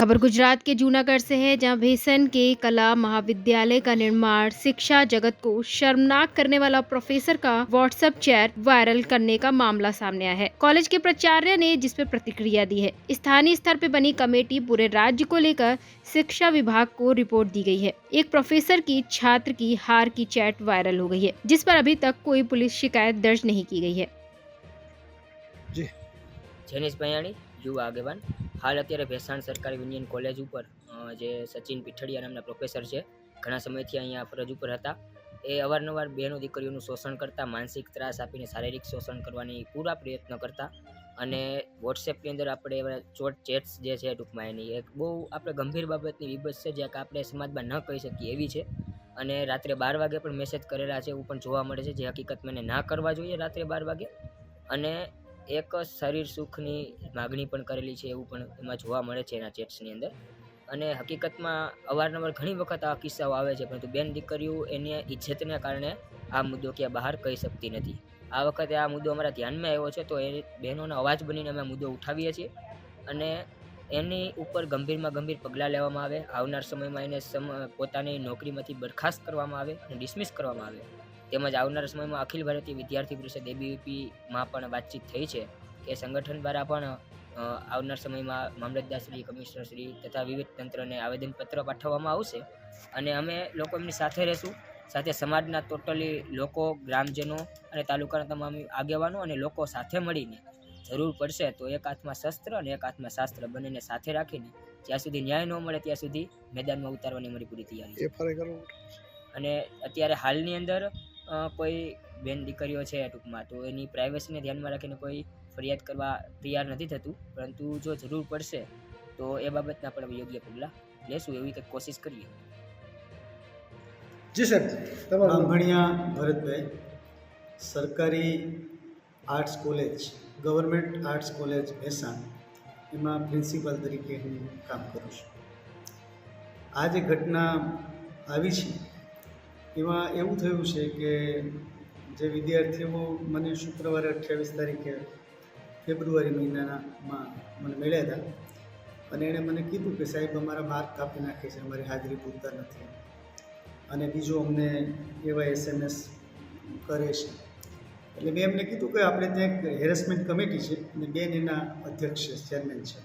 खबर गुजरात के जूनागढ़ से है, जहां भेसन के कला महाविद्यालय का निर्माण शिक्षा जगत को शर्मनाक करने वाला प्रोफेसर का व्हाट्सएप चैट वायरल करने का मामला सामने आया है। कॉलेज के प्राचार्य ने जिस पर प्रतिक्रिया दी है। स्थानीय स्तर पर बनी कमेटी पूरे राज्य को लेकर शिक्षा विभाग को रिपोर्ट दी गई है। एक प्रोफेसर की छात्र की हार की चैट वायरल हो गई है, जिस पर अभी तक कोई पुलिस शिकायत दर्ज नहीं की गई है। जी જેનિશ ભૈયાણી યુવા આગેવાન હાલ અત્યારે ભેસાણ સરકારી યુનિયન કોલેજ ઉપર જે સચિન પીઠડિયા નામના પ્રોફેસર છે, ઘણા સમયથી અહીંયા ફરજ ઉપર હતા. એ અવારનવાર બહેનો દીકરીઓનું શોષણ કરતા, માનસિક ત્રાસ આપીને શારીરિક શોષણ કરવાની પૂરા પ્રયત્ન કરતા. અને વોટ્સએપની અંદર આપણે એવા ચેટ્સ જે છે ટૂંકમાં એની એક બહુ આપણે ગંભીર બાબતની વિબત છે, જે આપણે સમાજમાં ન કહી શકીએ એવી છે. અને રાત્રે 12 વાગે પણ મેસેજ કરેલા છે એવું પણ જોવા મળે છે, જે હકીકતમાં એને ના કરવા જોઈએ રાત્રે 12 વાગે. અને એક શરીર સુખની માગણી પણ કરેલી છે એવું પણ એમાં જોવા મળે છે એના ચેટ્સની અંદર. અને હકીકતમાં અવારનવાર ઘણી વખત આ કિસ્સાઓ આવે છે, પરંતુ બેન દીકરીઓ એની ઇજ્જતને કારણે આ મુદ્દો ક્યાં બહાર કહી શકતી નથી. આ વખતે આ મુદ્દો અમારા ધ્યાનમાં આવ્યો છે, તો એ બહેનોનો અવાજ બનીને અમે મુદ્દો ઉઠાવીએ છીએ અને એની ઉપર ગંભીરમાં ગંભીર પગલાં લેવામાં આવે. આવનાર સમયમાં એને પોતાની નોકરીમાંથી બરખાસ્ત કરવામાં આવે અને ડિસમિસ કરવામાં આવે. તેમજ આવનારા સમયમાં અખિલ ભારતીય વિદ્યાર્થી પરિષદ ABVPમાં પણ વાતચીત થઈ છે કે સંગઠન દ્વારા પણ આવનાર સમયમાં મામલતદારશ્રી, કમિશનરશ્રી તથા વિવિધ તંત્રને આવેદનપત્ર પાઠવવામાં આવશે. અને અમે લોકો એમની સાથે રહીશું, સાથે સમાજના ટોટલી લોકો, ગ્રામજનો અને તાલુકાના તમામ આગેવાનો અને લોકો સાથે મળીને જરૂર પડશે તો એક હાથમાં શસ્ત્ર અને એક હાથમાં શાસ્ત્ર બંનેને સાથે રાખીને જ્યાં સુધી ન્યાય ન મળે ત્યાં સુધી મેદાનમાં ઉતારવાની અમારી પૂરી તૈયારી છે. અને અત્યારે હાલની અંદર કોઈ બેન દીકરીઓ છે ટૂંકમાં, તો એની પ્રાઇવસીને ધ્યાનમાં રાખીને કોઈ ફરિયાદ કરવા તૈયાર નથી થતું, પરંતુ જો જરૂર પડશે તો એ બાબતના પણ યોગ્ય પગલાં લેશું એવી કંઈક કોશિશ કરીએ. જી સાહેબ, બાંભણિયા ભરતભાઈ, સરકારી arts college, government arts college Bhesan, એમાં પ્રિન્સિપાલ તરીકે હું કામ કરું છું. આ જે ઘટના આવી છે એમાં એવું થયું છે કે જે વિદ્યાર્થીઓ મને શુક્રવારે 28 તારીખે ફેબ્રુઆરી મહિનામાં મને મળ્યા હતા અને એણે મને કીધું કે સાહેબ અમારા માર્ક કાપી નાખે છે, અમારી હાજરી પૂરતા નથી. અને બીજું અમને એવા SMS કરે છે. એટલે મેં એમને કીધું કે આપણે ત્યાં એક હેરેસમેન્ટ કમિટી છે અને બેન એના અધ્યક્ષ છે, ચેરમેન છે,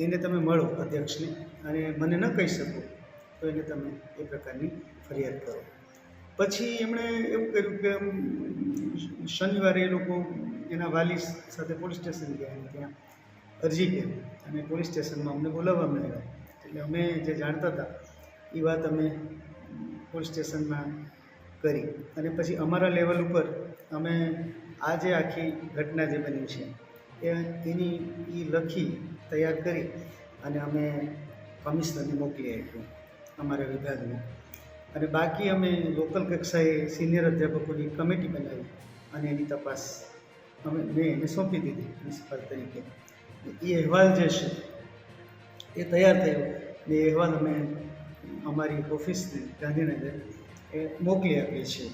એને તમે મળો અધ્યક્ષને, અને મને ન કહી શકો તો એને તમે એ પ્રકારની ફરિયાદ કરો. પછી એમણે એવું કર્યું કે શનિવારે એ લોકો એના વાલી સાથે પોલીસ સ્ટેશન ગયા અને ત્યાં અરજી કરી અને પોલીસ સ્ટેશનમાં અમને બોલાવવામાં આવ્યા. એટલે અમે જે જાણતા હતા એ વાત અમે પોલીસ સ્ટેશનમાં કરી અને પછી અમારા લેવલ ઉપર અમે આ જે આખી ઘટના જે બની છે એની લખી તૈયાર કરી અને અમે કમિશનરને મોકલી આપ્યું અમારા વિભાગને. અને બાકી અમે લોકલ કક્ષાએ સિનિયર અધ્યાપકોની કમિટી બનાવી અને એની તપાસ મેં એને સોંપી દીધી પ્રિન્સિપાલ તરીકે. એ અહેવાલ જે છે એ તૈયાર થયો ને એ અહેવાલ અમે અમારી ઓફિસને ગાંધીનગર એ મોકલી આપીએ છીએ.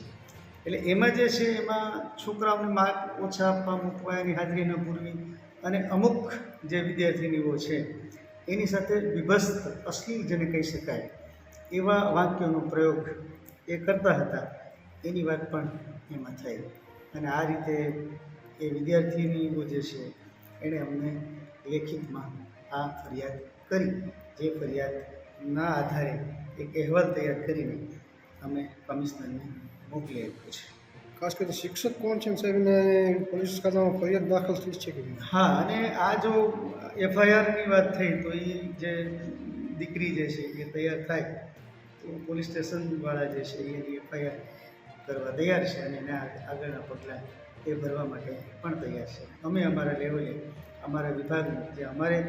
એટલે એમાં જે છે એમાં છોકરાઓને માર્ક ઓછા આપવા, મૂકવા, એની હાજરી ન પૂરવી અને અમુક જે વિદ્યાર્થીનીઓ છે એની સાથે વિભસ્ત, અશ્લીલ જેને કહી શકાય એવા વાક્યોનો પ્રયોગ એ કરતા હતા, એની વાત પણ એમાં થઈ. અને આ રીતે એ વિદ્યાર્થીનીઓ જે છે એણે અમને લેખિતમાં આ ફરિયાદ કરી, જે ફરિયાદના આધારે એક અહેવાલ તૈયાર કરીને અમે કમિશનરને મોકલી આપ્યો છે. ખાસ કરીને શિક્ષક કોણ છે સાહેબ, પોલીસ ખાતામાં ફરિયાદ દાખલ થઈ છે કે? હા, અને આ જો FIRની વાત થઈ તો એ જે દીકરી જે છે એ તૈયાર થાય તો પોલીસ સ્ટેશનવાળા જે છે એની FIR કરવા તૈયાર છે અને એના આગળના પગલાં એ ભરવા માટે પણ તૈયાર છે. અમે અમારા લેવલે અમારા વિભાગને જે અમારે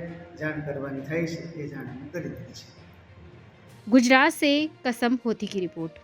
જાણ કરવાની થાય છે એ જાણ અમે કરી દીધી છે. गुजरात से कसम होती की रिपोर्ट।